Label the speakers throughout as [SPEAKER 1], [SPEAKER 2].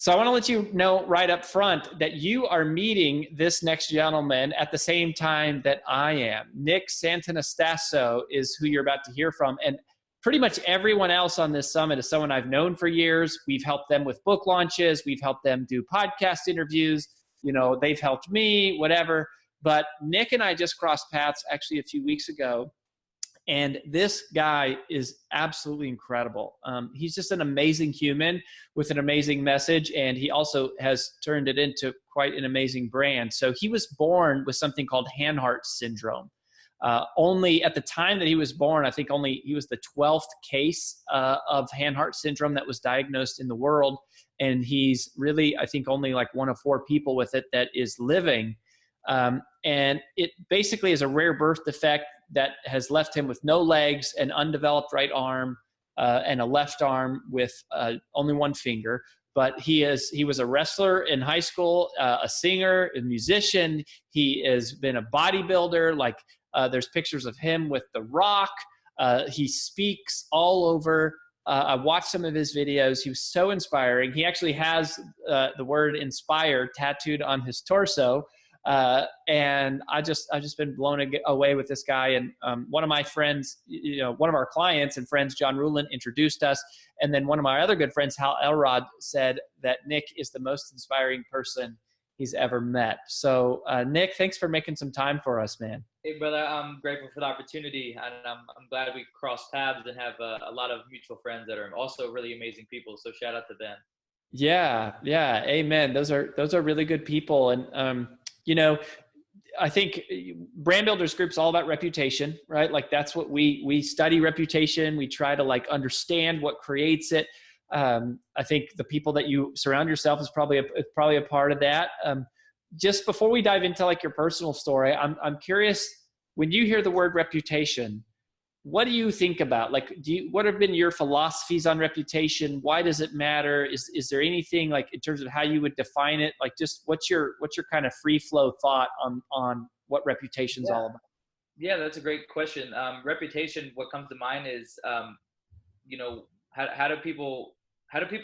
[SPEAKER 1] So I want to let you know right up front that you are meeting this next gentleman at the same time that I am. Nick Santonastasso is who you're about to hear from. And pretty much everyone else on this summit is someone I've known for years. We've helped them with book launches. We've helped them do podcast interviews. You know, they've helped me, whatever. But Nick and I just crossed paths actually a few weeks ago. And this guy is absolutely incredible. He's just an amazing human with an amazing message, and he also has turned it into quite an amazing brand. So he was born with something called Hanhart syndrome. Only at the time that he was born, I think only he was the 12th case of Hanhart syndrome that was diagnosed in the world. And he's really, I think, only like one of 4 people with it that is living. And it basically is a rare birth defect that has left him with no legs, an undeveloped right arm, and a left arm with only one finger. But he was a wrestler in high school, a singer, a musician. He has been a bodybuilder. Like there's pictures of him with The Rock. He speaks all over. I watched some of his videos. He was so inspiring. He actually has the word "inspired" tattooed on his torso. And I just been blown away with this guy. And one of my friends, one of our clients and friends, John Rulin, introduced us. And then one of my other good friends, Hal Elrod, said that Nick is the most inspiring person he's ever met. So Nick, thanks for making some time for us, man.
[SPEAKER 2] Hey, brother, I'm grateful for the opportunity, and I'm glad we crossed paths and have a lot of mutual friends that are also really amazing people. So shout out to them.
[SPEAKER 1] Yeah, amen. Those are really good people. And I think brand builders group's all about reputation, right? Like that's what we study reputation. We try to like understand what creates it. I think the people that you surround yourself is probably a part of that. Just before we dive into like your personal story, I'm curious, when you hear the word reputation, what do you think about? Like, what have been your philosophies on reputation? Why does it matter? Is there anything like in terms of how you would define it? Like, just what's your kind of free flow thought on what reputation's all about?
[SPEAKER 2] Yeah, that's a great question. Reputation, what comes to mind is, how do people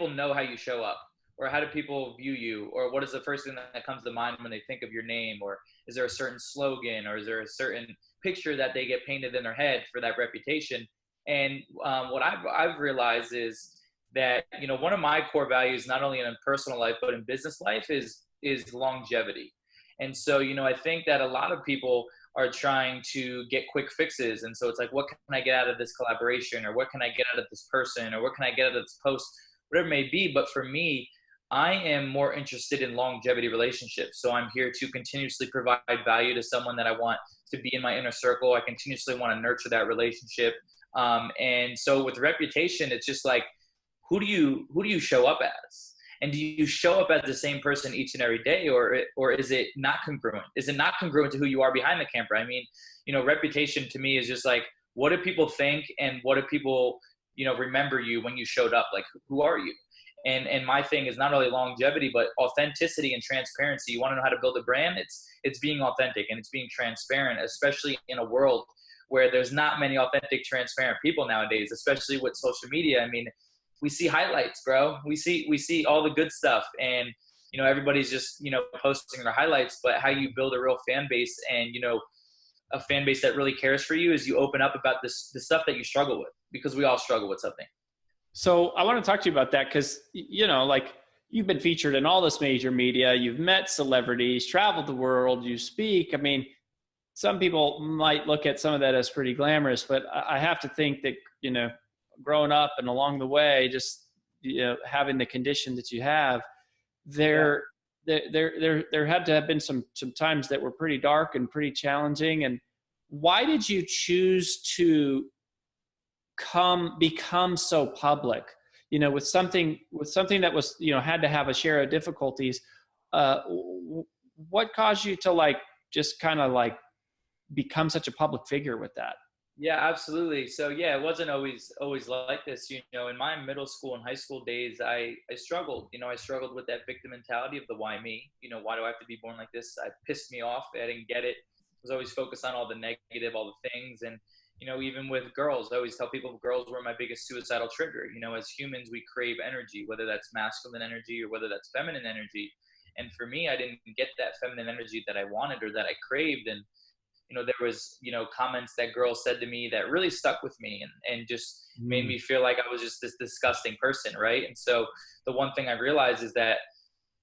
[SPEAKER 2] know how you show up, or how do people view you, or what is the first thing that comes to mind when they think of your name, or is there a certain slogan, or is there a certain picture that they get painted in their head for that reputation? And what I've realized is that one of my core values, not only in personal life but in business life, is longevity. And so I think that a lot of people are trying to get quick fixes, and so it's like, what can I get out of this collaboration, or what can I get out of this person, or what can I get out of this post, whatever it may be. But for me, I am more interested in longevity relationships. So I'm here to continuously provide value to someone that I want to be in my inner circle. I continuously want to nurture that relationship. And so with reputation, it's just like, who do you show up as? And do you show up as the same person each and every day, or is it not congruent? Is it not congruent to who you are behind the camera? I mean, reputation to me is just like, what do people think, and what do people, remember you when you showed up? Like, who are you? And my thing is not only longevity, but authenticity and transparency. You want to know how to build a brand? It's being authentic and it's being transparent, especially in a world where there's not many authentic, transparent people nowadays, especially with social media. I mean, we see highlights, bro. We see all the good stuff, and everybody's just posting their highlights. But how you build a real fan base, and a fan base that really cares for you, is you open up about the stuff that you struggle with, because we all struggle with something.
[SPEAKER 1] So I want to talk to you about that, because, like, you've been featured in all this major media, you've met celebrities, traveled the world, you speak. I mean, some people might look at some of that as pretty glamorous, but I have to think that, growing up and along the way, just, having the condition that you have, there had to have been some times that were pretty dark and pretty challenging. And why did you choose to become so public, with something that was, had to have a share of difficulties? What caused you to just kind of become such a public figure with that?
[SPEAKER 2] Yeah, absolutely. So yeah, it wasn't always like this. In my middle school and high school days, I struggled. I struggled with that victim mentality of the why me. Why do I have to be born like this? It pissed me off. I didn't get it. I was always focused on all the negative, all the things. And even with girls, I always tell people girls were my biggest suicidal trigger. As humans, we crave energy, whether that's masculine energy or whether that's feminine energy. And for me, I didn't get that feminine energy that I wanted or that I craved. And, there was, comments that girls said to me that really stuck with me and just made me feel like I was just this disgusting person. Right. And so the one thing I realized is that,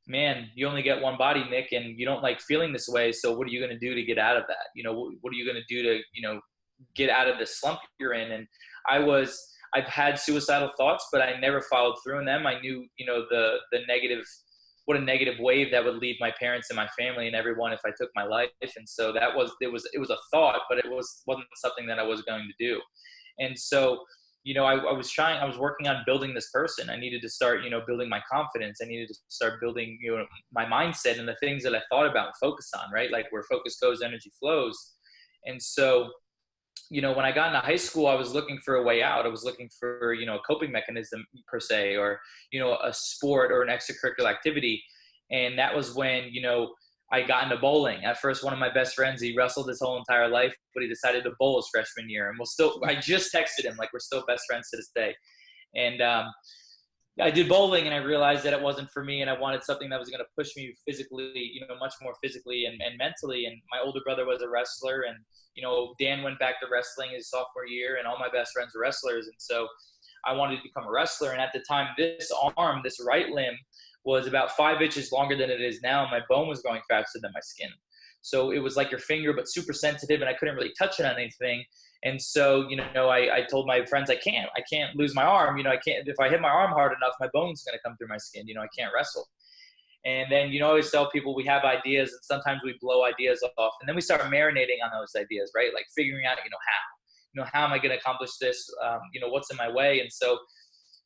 [SPEAKER 2] man, you only get one body, Nick, and you don't like feeling this way. So what are you going to do to get out of that? What are you going to do to, get out of the slump you're in? And I've had suicidal thoughts, but I never followed through in them. I knew, the negative, what a negative wave that would lead my parents and my family and everyone if I took my life. And so it was a thought, but it wasn't something that I was going to do. And so, I was working on building this person. I needed to start, building my confidence. I needed to start building, my mindset and the things that I thought about and focus on, right? Like where focus goes, energy flows. And so, when I got into high school, I was looking for a way out. I was looking for, a coping mechanism per se, or, a sport or an extracurricular activity. And that was when, I got into bowling. At first, one of my best friends, he wrestled his whole entire life, but he decided to bowl his freshman year. And I just texted him, like we're still best friends to this day. And I did bowling and I realized that it wasn't for me. And I wanted something that was going to push me physically, much more physically and mentally. And my older brother was a wrestler, and, Dan went back to wrestling his sophomore year, and all my best friends were wrestlers. And so I wanted to become a wrestler. And at the time, this right limb was about 5 inches longer than it is now. My bone was growing faster than my skin. So it was like your finger, but super sensitive, and I couldn't really touch it on anything. And so, I told my friends, I can't lose my arm. I can't, if I hit my arm hard enough, my bone's going to come through my skin. I can't wrestle. And then, I always tell people we have ideas, and sometimes we blow ideas off, and then we start marinating on those ideas, right? Like figuring out, how am I going to accomplish this? What's in my way? And so,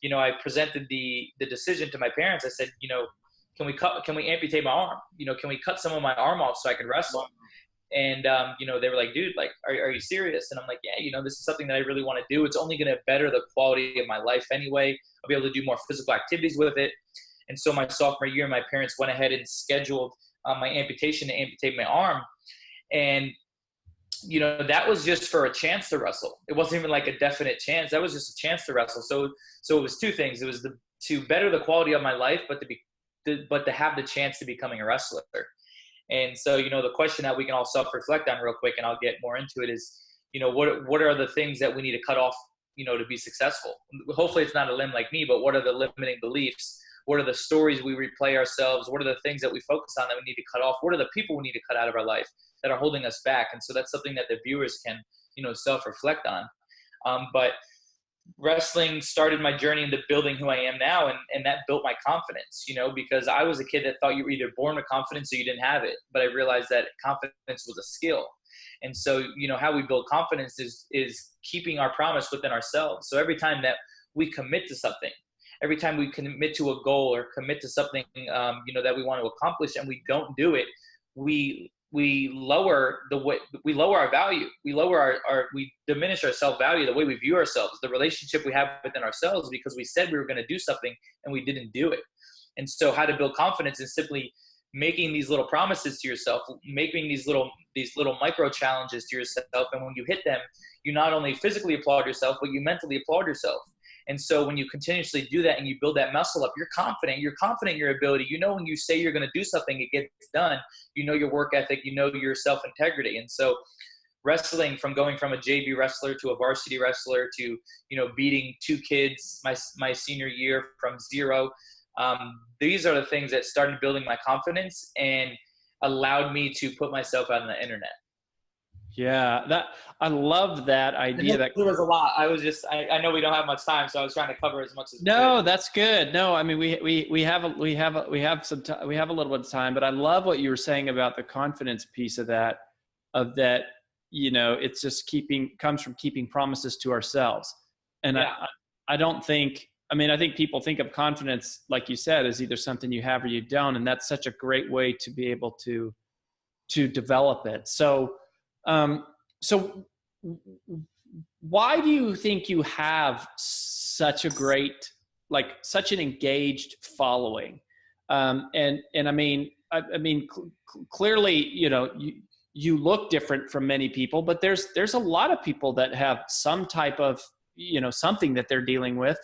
[SPEAKER 2] I presented the decision to my parents. I said, can we amputate my arm? Can we cut some of my arm off so I can wrestle? And, they were like, dude, like, are you serious? And I'm like, yeah, this is something that I really want to do. It's only going to better the quality of my life anyway. I'll be able to do more physical activities with it. And so my sophomore year, my parents went ahead and scheduled my amputation to amputate my arm. And, that was just for a chance to wrestle. It wasn't even like a definite chance. That was just a chance to wrestle. So it was two things. It was to better the quality of my life, but to have the chance to becoming a wrestler. And so, the question that we can all self-reflect on real quick, and I'll get more into it, is, what are the things that we need to cut off, to be successful? Hopefully it's not a limb like me, but what are the limiting beliefs? What are the stories we replay ourselves? What are the things that we focus on that we need to cut off? What are the people we need to cut out of our life that are holding us back? And so that's something that the viewers can, self-reflect on. But wrestling started my journey into building who I am now. And that built my confidence, because I was a kid that thought you were either born with confidence or you didn't have it. But I realized that confidence was a skill. And so, how we build confidence is keeping our promise within ourselves. So every time that we commit to something, every time we commit to a goal or commit to something, that we want to accomplish, and we don't do it, we lower our value. We diminish our self-value, the way we view ourselves, the relationship we have within ourselves, because we said we were going to do something and we didn't do it. And so how to build confidence is simply making these little promises to yourself, making these little micro challenges to yourself. And when you hit them, you not only physically applaud yourself, but you mentally applaud yourself. And so when you continuously do that and you build that muscle up, you're confident in your ability. When you say you're going to do something, it gets done. Your work ethic, your self-integrity. And so wrestling, from going from a JV wrestler to a varsity wrestler to, beating 2 kids my senior year from 0. These are the things that started building my confidence and allowed me to put myself out on the internet.
[SPEAKER 1] Yeah, I love that idea.
[SPEAKER 2] That was a lot. I know we don't have much time, so I was trying to cover as much as.
[SPEAKER 1] No, that's good. No, I mean we have a little bit of time, but I love what you were saying about the confidence piece of that. It's just comes from keeping promises to ourselves. And yeah. I think people think of confidence, like you said, as either something you have or you don't, and that's such a great way to be able to develop it. So why do you think you have such an engaged following? And I mean, clearly, you look different from many people, but there's a lot of people that have some type of, something that they're dealing with,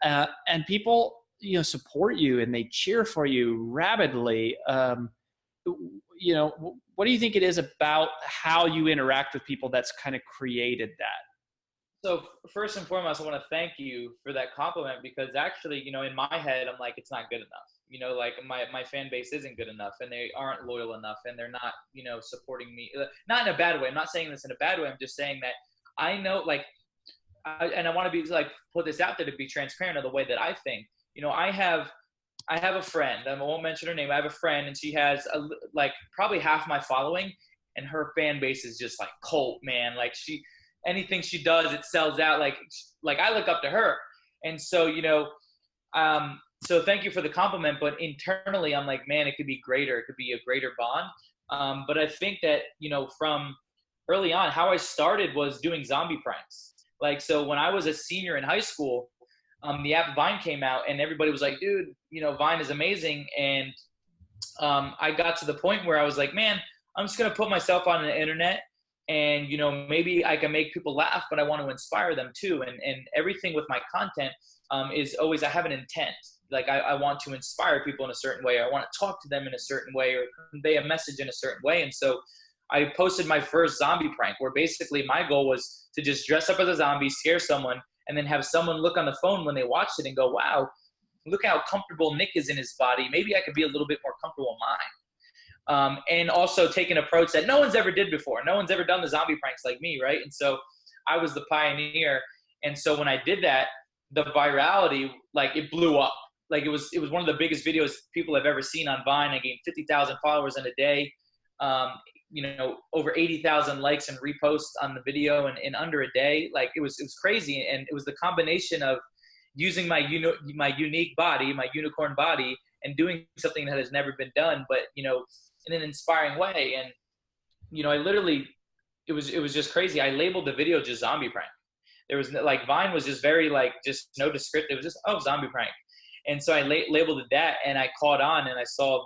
[SPEAKER 1] and people, support you and they cheer for you rabidly. What do you think it is about how you interact with people that's kind of created that?
[SPEAKER 2] So first and foremost, I want to thank you for that compliment, because actually, in my head, I'm like, it's not good enough. Like my fan base isn't good enough, and they aren't loyal enough, and they're not, supporting me. Not in a bad way. I'm not saying this in a bad way. I'm just saying that I know, like, and I want to be like, put this out there to be transparent of the way that I think. I have a friend. I won't mention her name. I have a friend, and she has like probably half my following, and her fan base is just like cult, man. Like anything she does, it sells out. Like I look up to her, and so so thank you for the compliment. But internally, I'm like, man, it could be greater. It could be a greater bond. But I think that from early on, how I started was doing zombie pranks. Like, so when I was a senior in high school, the app Vine came out, and everybody was like, dude, Vine is amazing. And I got to the point where I was like, man, I'm just going to put myself on the internet, and, maybe I can make people laugh, but I want to inspire them too. And everything with my content is always, I have an intent. Like I want to inspire people in a certain way. I want to talk to them in a certain way, or convey a message in a certain way. And so I posted my first zombie prank, where basically my goal was to just dress up as a zombie, scare someone, and then have someone look on the phone when they watched it and go, wow, look how comfortable Nick is in his body. Maybe I could be a little bit more comfortable in mine. And also take an approach that no one's ever did before. No one's ever done the zombie pranks like me, right? And so I was the pioneer. And so when I did that, the virality, like, it blew up. Like, it was one of the biggest videos people have ever seen on Vine. I gained 50,000 followers in a day. Over 80,000 likes and reposts on the video in under a day. Like, it was crazy. And it was the combination of using my unique body, my unicorn body, and doing something that has never been done, but, in an inspiring way. And, I literally, it was just crazy. I labeled the video just zombie prank. There was like, Vine was just very just no descriptive. It was just, oh, zombie prank. And so I labeled it that, and I caught on, and I saw,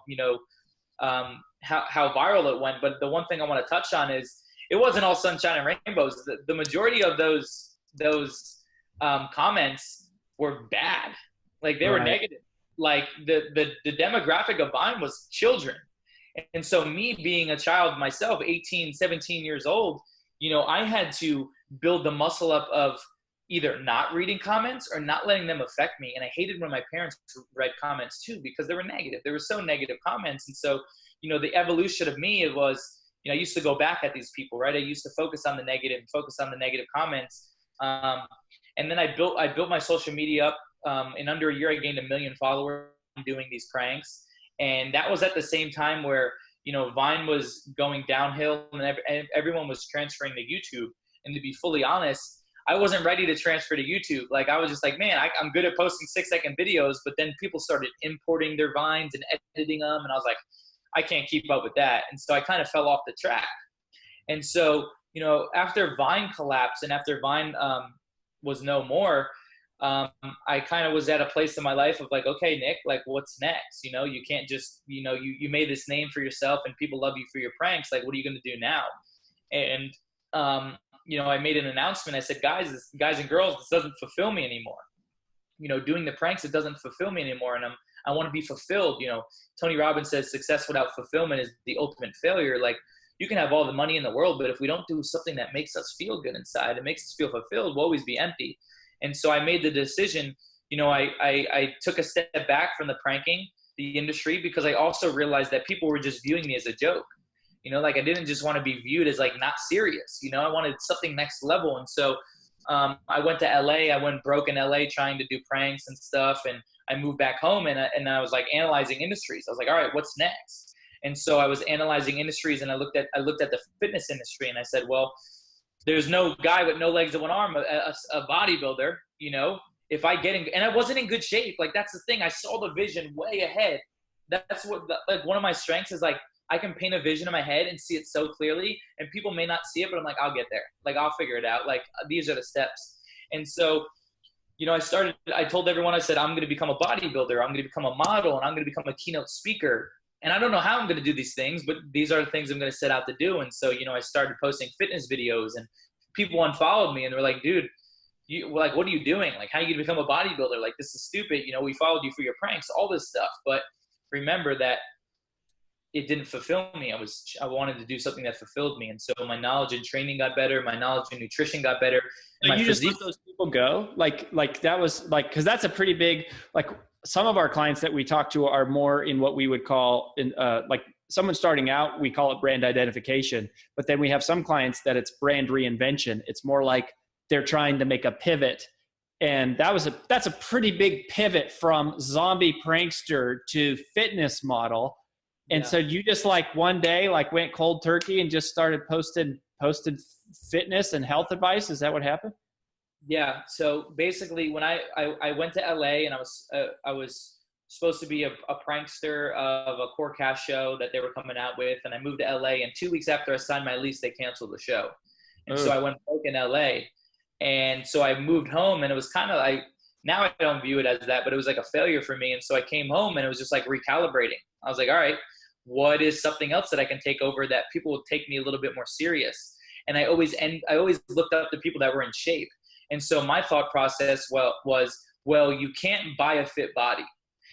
[SPEAKER 2] how viral it went. But the one thing I want to touch on is it wasn't all sunshine and rainbows. The majority of those comments were bad. Like, they were negative. Like, the demographic of Vine was children. And so me being a child myself, 18, 17 years old, I had to build the muscle up of either not reading comments or not letting them affect me. And I hated when my parents read comments too, because they were negative. They were so negative comments. And so, the evolution of me, it was, I used to go back at these people, right? I used to focus on the negative and focus on the negative comments. And then I built my social media up. In under a year, I gained 1 million followers doing these pranks. And that was at the same time where, Vine was going downhill, and everyone was transferring to YouTube. And to be fully honest, I wasn't ready to transfer to YouTube. Like, I was just like, man, I'm good at posting 6-second videos, but then people started importing their Vines and editing them. And I was like, I can't keep up with that. And so I kind of fell off the track. And so, after Vine collapsed and after Vine was no more, I kind of was at a place in my life of like, okay, Nick, like, what's next? You can't just, you made this name for yourself and people love you for your pranks. Like, what are you going to do now? And, I made an announcement. I said, guys and girls, this doesn't fulfill me anymore. Doing the pranks, it doesn't fulfill me anymore. And I want to be fulfilled. Tony Robbins says success without fulfillment is the ultimate failure. Like, you can have all the money in the world, but if we don't do something that makes us feel good inside, it makes us feel fulfilled, we'll always be empty. And so I made the decision, I took a step back from the pranking, the industry, because I also realized that people were just viewing me as a joke. Like, I didn't just want to be viewed as like not serious. I wanted something next level. And so I went to LA. I went broke in LA trying to do pranks and stuff. And I moved back home, and I was like analyzing industries. I was like, all right, what's next? And so I was analyzing industries, and I looked at the fitness industry, and I said, well, there's no guy with no legs and one arm, a bodybuilder, if I get in, and I wasn't in good shape. Like, that's the thing. I saw the vision way ahead. That's what, like, one of my strengths is, like, I can paint a vision in my head and see it so clearly, and people may not see it, but I'm like, I'll get there. Like, I'll figure it out. Like, these are the steps. And so, I told everyone, I said, I'm going to become a bodybuilder. I'm going to become a model, and I'm going to become a keynote speaker. And I don't know how I'm going to do these things, but these are the things I'm going to set out to do. And so, I started posting fitness videos, and people unfollowed me and they were like, dude, what are you doing? Like, how are you going to become a bodybuilder? Like, this is stupid. We followed you for your pranks, all this stuff. But remember that it didn't fulfill me. I wanted to do something that fulfilled me. And so my knowledge in training got better. My knowledge in nutrition got better.
[SPEAKER 1] And
[SPEAKER 2] my
[SPEAKER 1] you just let those people go? Like that was like, cause that's a pretty big, like some of our clients that we talk to are more in what we would call like someone starting out, we call it brand identification, but then we have some clients that it's brand reinvention. It's more like they're trying to make a pivot. And that's a pretty big pivot from zombie prankster to fitness model. And so you just like one day, like went cold turkey and just started posted fitness and health advice. Is that what happened?
[SPEAKER 2] Yeah. So basically when I went to LA, and I was supposed to be a prankster of a core cast show that they were coming out with. And I moved to LA, and 2 weeks after I signed my lease, they canceled the show. And so I went broke in LA. And so I moved home, and it was kind of like, now I don't view it as that, but it was like a failure for me. And so I came home, and it was just like recalibrating. I was like, all right, what is something else that I can take over that people will take me a little bit more serious? And I always looked up to people that were in shape. And so my thought process was, you can't buy a fit body.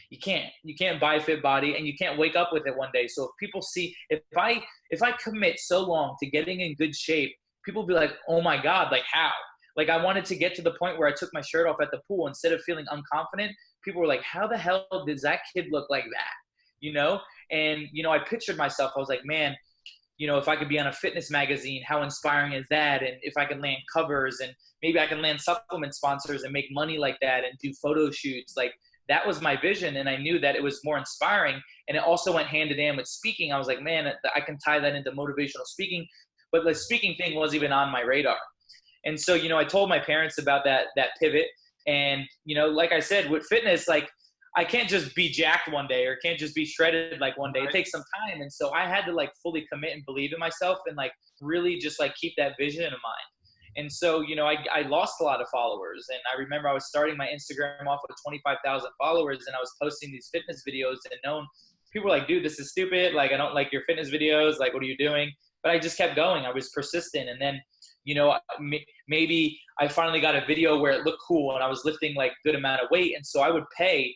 [SPEAKER 2] You can't buy a fit body, and you can't wake up with it one day. So if people see, if I commit so long to getting in good shape, people will be like, oh my God, like how? Like I wanted to get to the point where I took my shirt off at the pool instead of feeling unconfident. People were like, how the hell does that kid look like that? And, I pictured myself, I was like, man, if I could be on a fitness magazine, how inspiring is that? And if I could land covers, and maybe I can land supplement sponsors and make money like that and do photo shoots. Like that was my vision. And I knew that it was more inspiring. And it also went hand in hand with speaking. I was like, man, I can tie that into motivational speaking, but the speaking thing wasn't even on my radar. And so, I told my parents about that pivot. And, like I said, with fitness, like I can't just be jacked one day, or can't just be shredded like one day. It takes some time. And so I had to like fully commit and believe in myself, and like really just like keep that vision in mind. And so, I lost a lot of followers. And I remember I was starting my Instagram off with 25,000 followers, and I was posting these fitness videos, and people were like, dude, this is stupid. Like, I don't like your fitness videos. Like, what are you doing? But I just kept going. I was persistent. And then, maybe I finally got a video where it looked cool, and I was lifting like good amount of weight. And so I would pay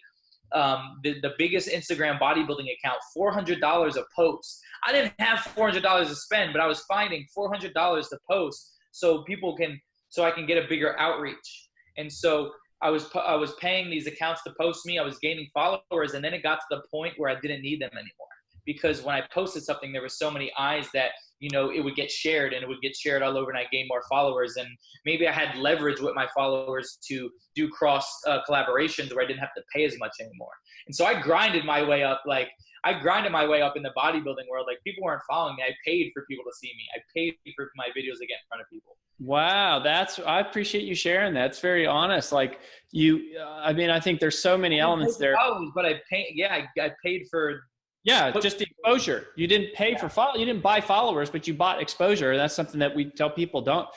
[SPEAKER 2] the biggest Instagram bodybuilding account $400 a post. I didn't have $400 to spend, but I was finding $400 to post so I can get a bigger outreach. And so I was paying these accounts to post me. I was gaining followers, and then it got to the point where I didn't need them anymore, because when I posted something, there were so many eyes that it would get shared, and it would get shared all over, and I gained more followers. And maybe I had leverage with my followers to do cross collaborations where I didn't have to pay as much anymore. And so I grinded my way up. Like I grinded my way up in the bodybuilding world. Like people weren't following me. I paid for people to see me. I paid for my videos to get in front of people.
[SPEAKER 1] Wow. I appreciate you sharing that. It's very honest. Like I think there's so many elements there.
[SPEAKER 2] But I paid for.
[SPEAKER 1] Yeah, just the exposure. You didn't pay for you didn't buy followers, but you bought exposure. And that's something that we tell people, don't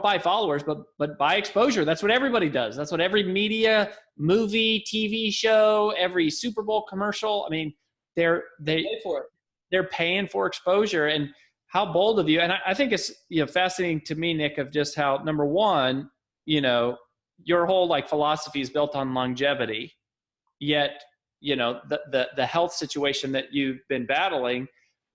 [SPEAKER 1] buy followers, but buy exposure. That's what everybody does. That's what every media, movie, TV show, every Super Bowl commercial. I mean, they pay for it. They're paying for exposure. And how bold of you. And I think it's fascinating to me, Nick, of just how, number one, your whole like philosophy is built on longevity, yet the health situation that you've been battling,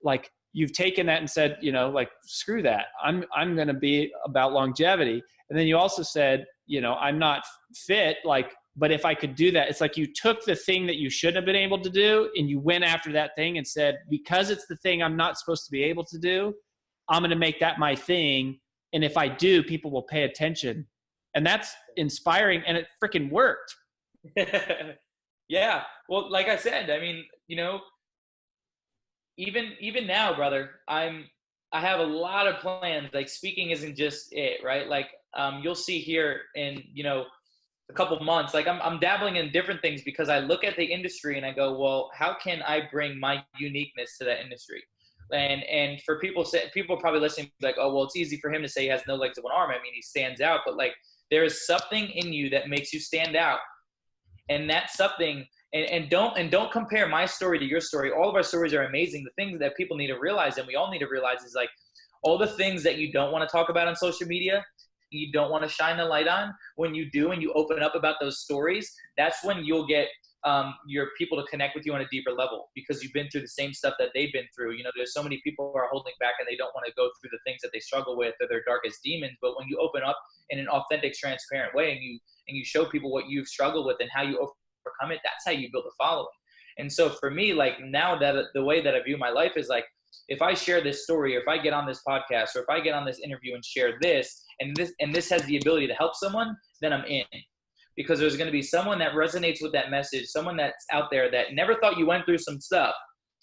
[SPEAKER 1] like you've taken that and said, like, screw that. I'm going to be about longevity. And then you also said, I'm not fit, like, but if I could do that, it's like you took the thing that you shouldn't have been able to do, and you went after that thing and said, because it's the thing I'm not supposed to be able to do, I'm going to make that my thing. And if I do, people will pay attention. And that's inspiring. And it freaking worked.
[SPEAKER 2] Yeah. Well, like I said, I mean, even now, brother, I have a lot of plans. Like speaking isn't just it, right? Like, you'll see here in, a couple months, like I'm dabbling in different things, because I look at the industry and I go, well, how can I bring my uniqueness to that industry? And for people probably listening, like, oh, well, it's easy for him to say he has no legs of one arm. I mean, he stands out, but like there is something in you that makes you stand out. And that something And don't compare my story to your story. All of our stories are amazing. The things that people need to realize, and we all need to realize, is like all the things that you don't want to talk about on social media, you don't want to shine the light on. When you do, and you open up about those stories, that's when you'll get your people to connect with you on a deeper level, because you've been through the same stuff that they've been through. You know, there's so many people who are holding back and they don't want to go through the things that they struggle with or their darkest demons. But when you open up in an authentic, transparent way, and you show people what you've struggled with and how you overcome it, that's how you build a following. And so for me, like now that the way that I view my life is like, if I share this story, or if I get on this podcast, or if I get on this interview and share this, and this has the ability to help someone, then I'm in. Because there's going to be someone that resonates with that message, someone that's out there that never thought you went through some stuff,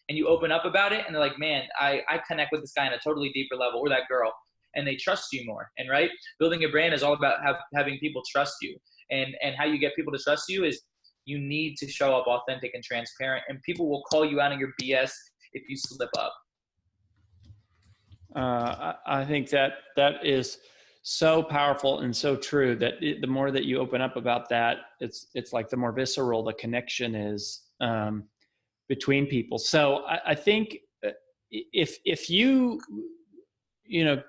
[SPEAKER 2] and you open up about it and they're like, man, I connect with this guy on a totally deeper level, or that girl, and they trust you more. And right, building a brand is all about having people trust you. And how you get people to trust you is you need to show up authentic and transparent, and people will call you out on your BS if you slip up.
[SPEAKER 1] I think that is so powerful and so true, that the more that you open up about that, it's like the more visceral the connection is between people. So I think if you know,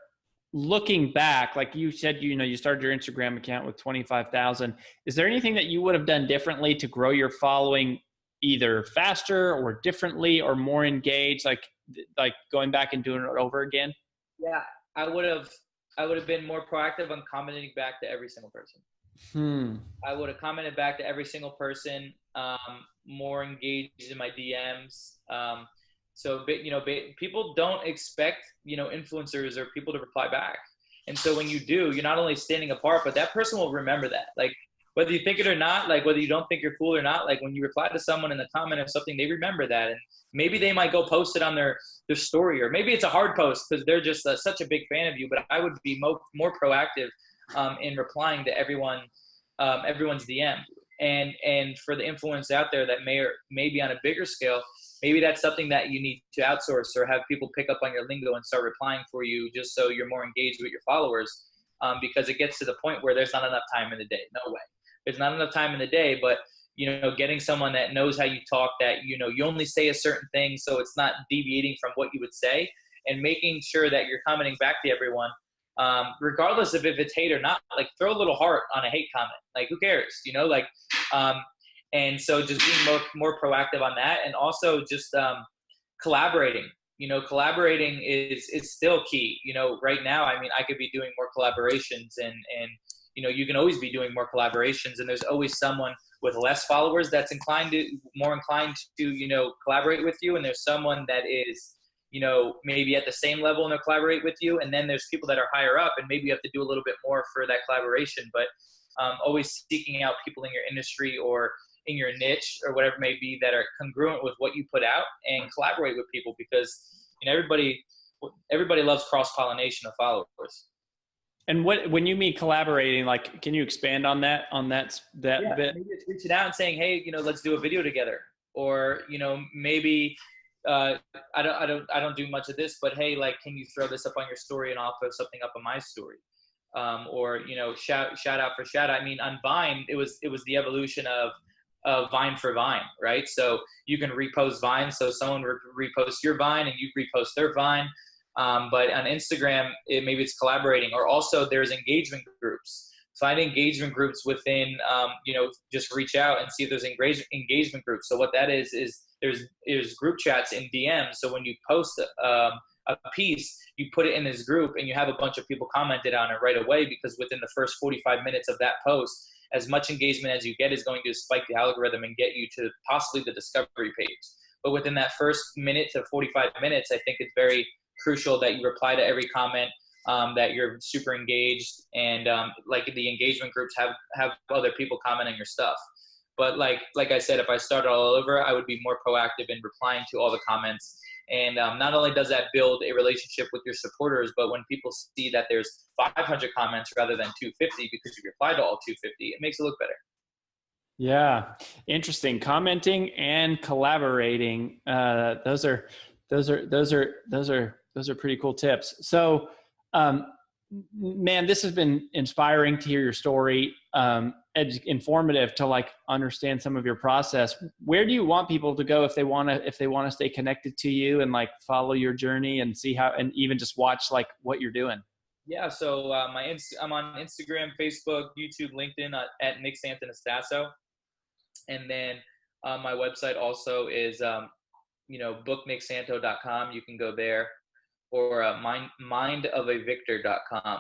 [SPEAKER 1] looking back, like you said, you know, you started your Instagram account with 25,000. Is there anything that you would have done differently to grow your following, either faster or differently or more engaged, like going back and doing it over again?
[SPEAKER 2] Yeah, I would have been more proactive on commenting back to every single person. I would have commented back to every single person, more engaged in my DMs. So, you know, people don't expect, you know, influencers or people to reply back. And so when you do, you're not only standing apart, but that person will remember that. Like, whether you think it or not, like whether you don't think you're cool or not, like when you reply to someone in the comment or something, they remember that. And maybe they might go post it on their story, or maybe it's a hard post because they're just such a big fan of you. But I would be more proactive in replying to everyone's DM. And for the influencers out there that may be on a bigger scale, maybe that's something that you need to outsource, or have people pick up on your lingo and start replying for you, just so you're more engaged with your followers. Because it gets to the point where there's not enough time in the day. No way. There's not enough time in the day, but, you know, getting someone that knows how you talk, that, you know, you only say a certain thing, so it's not deviating from what you would say, and making sure that you're commenting back to everyone, regardless of if it's hate or not. Like, throw a little heart on a hate comment. Like, who cares? You know, like, and so just being more proactive on that, and also just collaborating. You know, collaborating is still key. You know, right now, I mean, I could be doing more collaborations, and you know, you can always be doing more collaborations, and there's always someone with less followers that's more inclined to, you know, collaborate with you. And there's someone that is, you know, maybe at the same level and they'll collaborate with you. And then there's people that are higher up, and maybe you have to do a little bit more for that collaboration, but always seeking out people in your industry or in your niche or whatever it may be that are congruent with what you put out, and collaborate with people, because, you know, everybody loves cross-pollination of followers.
[SPEAKER 1] And when you mean collaborating, like, can you expand on that bit?
[SPEAKER 2] Maybe it's reaching out and saying, hey, you know, let's do a video together. Or, you know, maybe I don't do much of this, but hey, like, can you throw this up on your story and I'll throw something up on my story? Or, you know, shout out for shout out. I mean, on Vine, it was the evolution of Vine for Vine, right? So you can repost Vine. So someone reposts your Vine and you repost their Vine. But on Instagram, maybe it's collaborating, or also there's engagement groups. Find engagement groups within, you know, just reach out and see if there's engagement groups. So what that is there's group chats in DM. So when you post a piece, you put it in this group and you have a bunch of people commented on it right away, because within the first 45 minutes of that post, as much engagement as you get is going to spike the algorithm and get you to possibly the discovery page. But within that first minute to 45 minutes, I think it's very crucial that you reply to every comment, that you're super engaged, and like the engagement groups have other people comment on your stuff. But like I said, if I started all over, I would be more proactive in replying to all the comments. And not only does that build a relationship with your supporters, but when people see that there's 500 comments rather than 250 because you replied to all 250, it makes it look better.
[SPEAKER 1] Yeah, interesting. Commenting and collaborating. Those are pretty cool tips. So Man, this has been inspiring to hear your story, informative to like understand some of your process. Where do you want people to go if they want to stay connected to you and like follow your journey and see how, and even just watch like what you're doing?
[SPEAKER 2] Yeah, so I'm on Instagram, Facebook, YouTube, LinkedIn at Nick Santonastasso, and then my website also is booknicksanto.com. You can go there, or mindofavictor.com.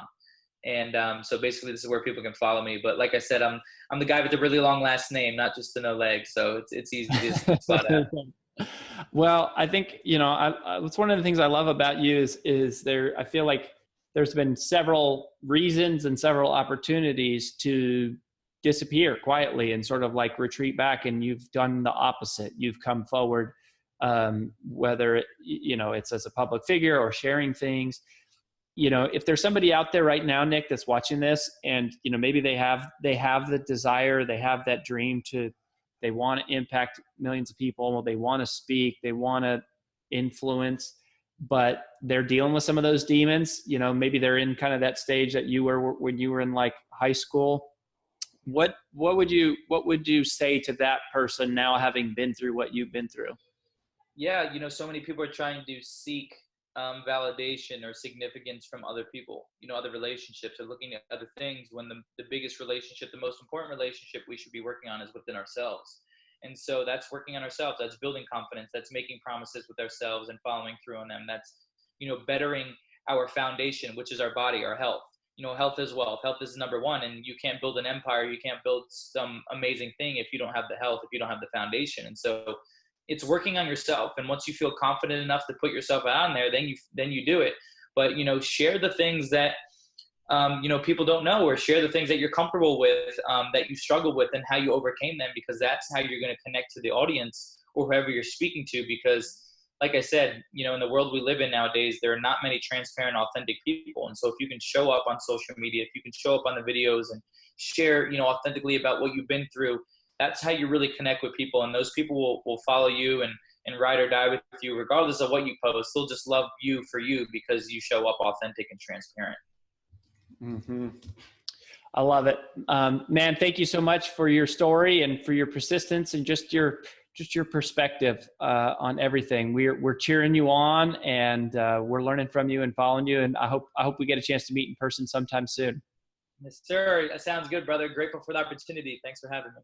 [SPEAKER 2] And so basically, this is where people can follow me. But like I said, I'm the guy with the really long last name, not just the no legs. So it's easy to spot out.
[SPEAKER 1] Well, I think, it's one of the things I love about you is there, I feel like there's been several reasons and several opportunities to disappear quietly and sort of like retreat back. And you've done the opposite. You've come forward, whether, it's as a public figure or sharing things. If there's somebody out there right now, Nick, that's watching this and, maybe they have the desire, they have that dream they want to impact millions of people. They want to speak, they want to influence, but they're dealing with some of those demons. Maybe they're in kind of that stage that you were when you were in like high school. What would you say to that person now, having been through what you've been through?
[SPEAKER 2] Yeah, so many people are trying to seek validation or significance from other people, other relationships, or looking at other things, when the biggest relationship, the most important relationship we should be working on is within ourselves. And so that's working on ourselves. That's building confidence. That's making promises with ourselves and following through on them. That's, bettering our foundation, which is our body, our health. Health is wealth. Health is number one. And you can't build an empire. You can't build some amazing thing if you don't have the health, if you don't have the foundation. And so it's working on yourself. And once you feel confident enough to put yourself out there, then you do it. But, share the things that, people don't know, or share the things that you're comfortable with, that you struggle with, and how you overcame them, because that's how you're going to connect to the audience or whoever you're speaking to. Because like I said, in the world we live in nowadays, there are not many transparent, authentic people. And so if you can show up on social media, if you can show up on the videos and share, authentically about what you've been through, that's how you really connect with people. And those people will follow you and ride or die with you, regardless of what you post. They'll just love you for you because you show up authentic and transparent.
[SPEAKER 1] Mm-hmm. I love it. Man, thank you so much for your story and for your persistence and just your perspective on everything. We're cheering you on, and we're learning from you and following you. And I hope we get a chance to meet in person sometime soon.
[SPEAKER 2] Yes, sir. That sounds good, brother. Grateful for the opportunity. Thanks for having me.